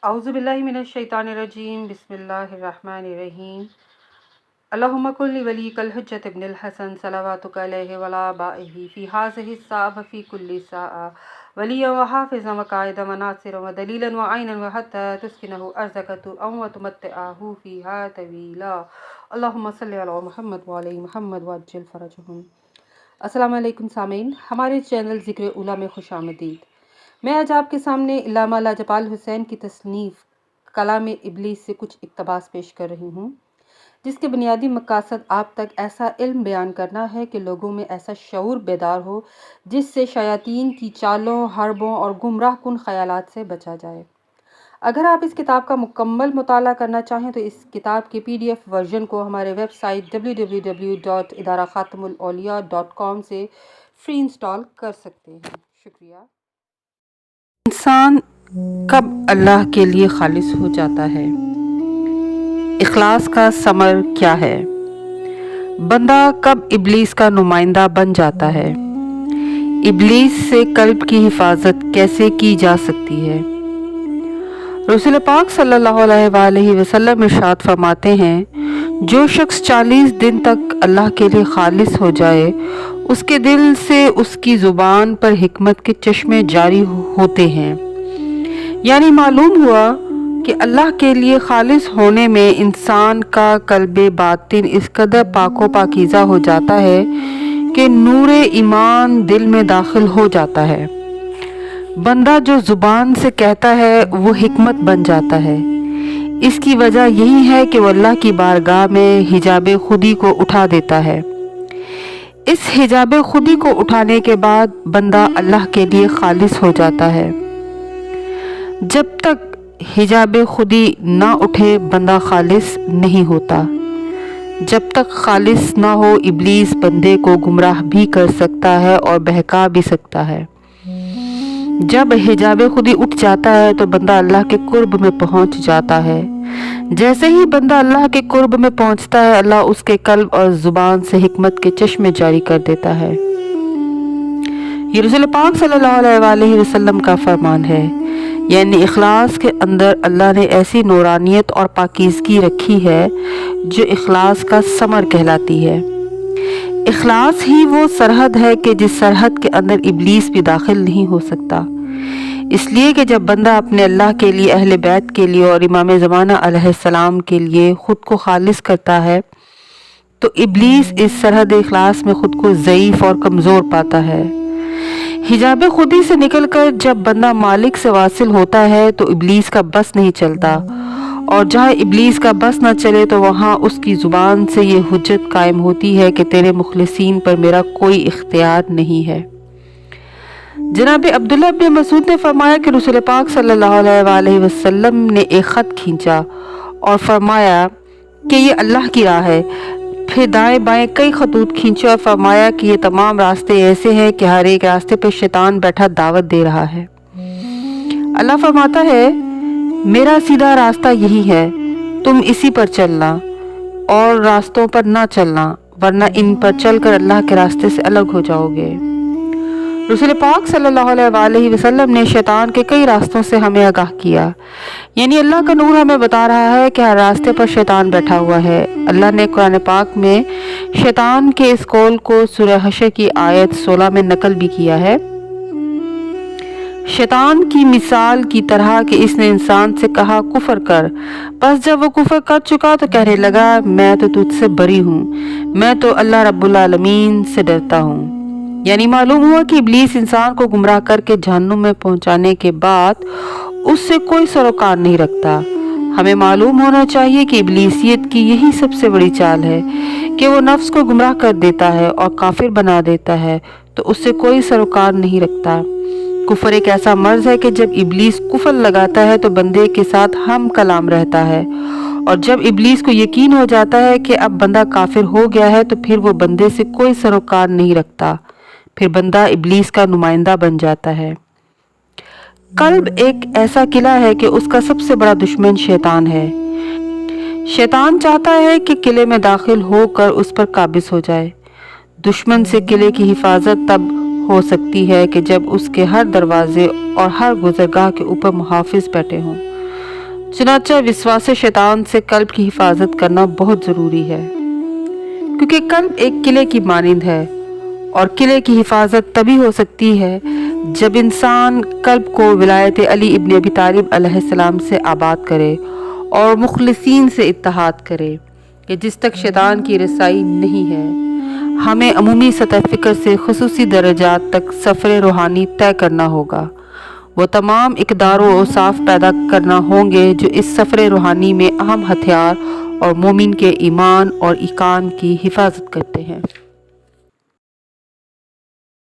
औज़ुबिल्लाहि मिनश्शैतानिर्रजीम बिस्मिल्लाहिर्रहमानिर्रहीम अल्लाहुम्मा कुल्लि वलिय्यिकल हुज्जत इब्नुल हसन सलवातुका अलैहि वला बाइही फ़ी हाज़िहि स्साअ व फ़ी कुल्लि साअ वलिय्यन व हाफ़िज़न व क़ाइदन व नासिरन व दलीलन व ऐनन व हत्ता तुस्किनहु अर्ज़क व तुमत्तिअहु फ़ीहा तवीला अल्लाहुम्मा सल्लि अला मुहम्मद व अली मुहम्मद व अज्जिल फ़रजहुम। अस्सलामु अलैकुम सामीन, हमारे चैनल ज़िक्र उला में खुशामदीद। मैं आज आपके सामने इल्लामा लाजपाल हुसैन की तसनीफ़ कलाम इब्लीस से कुछ इक़्तिबास पेश कर रही हूँ, जिसके बुनियादी मक़ासद आप तक ऐसा इल्म बयान करना है कि लोगों में ऐसा शऊर बेदार हो जिससे शयातीन की चालों, हरबों और गुमराह कुन ख़यालात से बचा जाए। अगर आप इस किताब का मुकम्मल मुताला करना चाहें तो इस किताब के PDF वर्जन को हमारे वेबसाइट www.idarakhatamulawliya.com से फ्री इंस्टॉल कर सकते हैं। शुक्रिया। इंसान कब अल्लाह के लिए खालिस हो जाता है? इखलास का समर क्या है? बंदा कब इब्लीस का नुमाइंदा बन जाता है? इब्लीस से कल्ब की हिफाजत कैसे की जा सकती है? रसूल पाक सल्लल्लाहु अलैहि वसल्लम इरशाद फरमाते हैं, जो शख्स 40 दिन तक अल्लाह के लिए खालिस हो जाए, उसके दिल से उसकी ज़ुबान पर हिकमत के चश्मे जारी होते हैं। यानी मालूम हुआ कि अल्लाह के लिए खालिस होने में इंसान का कल्बे बातिन इस कदर पाको पाकीज़ा हो जाता है कि नूरे ईमान दिल में दाखिल हो जाता है। बंदा जो ज़ुबान से कहता है वो हिकमत बन जाता है। इसकी वजह यही है कि वह अल्लाह की बारगाह में हिजाब खुदी को उठा देता है। इस हिजाब खुदी को उठाने के बाद बंदा अल्लाह के लिए खालिस हो जाता है। जब तक हिजाब खुदी ना उठे बंदा खालिस नहीं होता। जब तक खालिस ना हो इब्लीस बंदे को गुमराह भी कर सकता है और बहका भी सकता है। जब हिजाब खुदी उठ जाता है तो बंदा अल्लाह के कुर्ब में पहुंच जाता है। जैसे ही बंदा अल्लाह के कुर्ब में पहुंचता है, अल्लाह उसके कल्ब और ज़ुबान से हिकमत के चश्मे जारी कर देता है। ये रसूल पाक सल्लल्लाहु अलैहि वसल्लम का फरमान है। यानी इखलास के अंदर अल्लाह ने ऐसी नूरानियत और पाकीज़गी रखी है जो इखलास का समर कहलाती है। इखलास ही वो सरहद है कि जिस सरहद के अंदर इब्लीस भी दाखिल नहीं हो सकता। इसलिए कि जब बंदा अपने अल्लाह के लिए, अहले बैत के लिए और इमाम ज़माना अलैहिस्सलाम के लिए ख़ुद को खालिस करता है तो इब्लीस इस सरहद इखलास में ख़ुद को ज़ईफ़ और कमज़ोर पाता है। हिजाब खुदी से निकलकर जब बंदा मालिक से वासिल होता है तो इब्लीस का बस नहीं चलता, और जहाँ इब्लीस का बस न चले तो वहाँ उसकी ज़ुबान से ये हुज्जत कायम होती है कि तेरे मुखलिसीन पर मेरा कोई इख्तियार नहीं है। जनाब अब्दुल्ला इब्न मसूद ने फरमाया कि रसूल पाक सल्लल्लाहु अलैहि वसल्लम ने एक ख़त खींचा और फरमाया कि ये अल्लाह की राह है। फिर दाएं बाएं कई खतूत खींचे और फरमाया कि ये तमाम रास्ते ऐसे हैं कि हर एक रास्ते पर शैतान बैठा दावत दे रहा है। अल्लाह फरमाता है, मेरा सीधा रास्ता यही है, तुम इसी पर चलना और रास्तों पर ना चलना, वरना इन पर चलकर अल्लाह के रास्ते से अलग हो जाओगे। रसूल पाक सल्लल्लाहु अलैहि वसल्लम ने शैतान के कई रास्तों से हमें आगाह किया। यानी अल्लाह का नूर हमें बता रहा है कि हर रास्ते पर शैतान बैठा हुआ है। अल्लाह ने कुरान पाक में शैतान के इस कौल को सूरह हशर की आयत 16 में नकल भी किया है। शैतान की मिसाल की तरह कि इसने इंसान से कहा कुफर कर, बस जब वो कुफर कर चुका तो कहने लगा मैं तो तुझसे बरी हूँ, मैं तो अल्लाह रब्बुल आलमीन से डरता हूँ। यानी मालूम हुआ कि इब्लीस इंसान को गुमराह करके जहन्नुम में पहुंचाने के बाद उससे कोई सरोकार नहीं रखता। हमें मालूम होना चाहिए कि इब्लीसियत की यही सबसे बड़ी चाल है कि वो नफ्स को गुमराह कर देता है और काफिर बना देता है, तो उससे कोई सरोकार नहीं रखता। कुफर एक ऐसा मर्ज है कि जब इब्लीस कुफर लगाता है तो बंदे के साथ हम कलाम रहता है, और जब इब्लीस को यकीन हो जाता है कि अब बंदा काफिर हो गया है तो फिर वो बंदे से कोई सरोकार नहीं रखता। फिर बंदा इब्लीस का नुमाइंदा बन जाता है। कल्ब एक ऐसा किला है कि उसका सबसे बड़ा दुश्मन शैतान है। शैतान चाहता है कि किले में दाखिल होकर उस पर काबिज हो जाए। दुश्मन से किले की हिफाजत तब हो सकती है कि जब उसके हर दरवाजे और हर गुजरगाह के ऊपर मुहाफिज बैठे हों। चुनाचा विश्वास शैतान से कल्ब की हिफाजत करना बहुत ज़रूरी है, क्योंकि कल्ब एक किले की मानिंद है और किले की हिफाजत तभी हो सकती है जब इंसान कल्ब को विलायत अली इब्न अबी तालिब अलैहिस्सलाम से आबाद करे और मुखलिसीन से इत्तेहाद करे कि जिस तक शैतान की रसाई नहीं है। हमें अमूमी सतह फ़िक्र से खुसूसी दर्जात तक सफ़र रूहानी तय करना होगा। वो तमाम इक़दार व औसाफ पैदा करना होंगे जो इस सफ़र रूहानी में अहम हथियार और मोमिन के ईमान और ईकान की हिफाजत करते हैं।